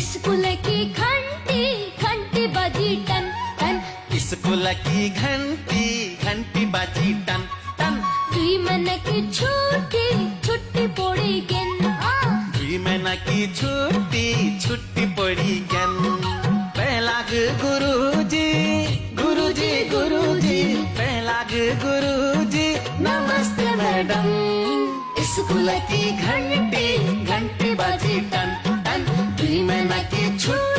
School की घंटी घंटी बाजी टन टन। स्कूल की घंटी घंटी बाजी टन टन। 2 महीने की छुट्टी छुट्टी पड़ी गेन। 2 महीना की छुट्टी छुट्टी पड़ी गेन। पहला गुरुजी गुरुजी गुरुजी पहला गुरुजी नमस्ते मैडम। स्कूल की घंटी घंटी बाजी टन टन। 2 महीना की छुट्टी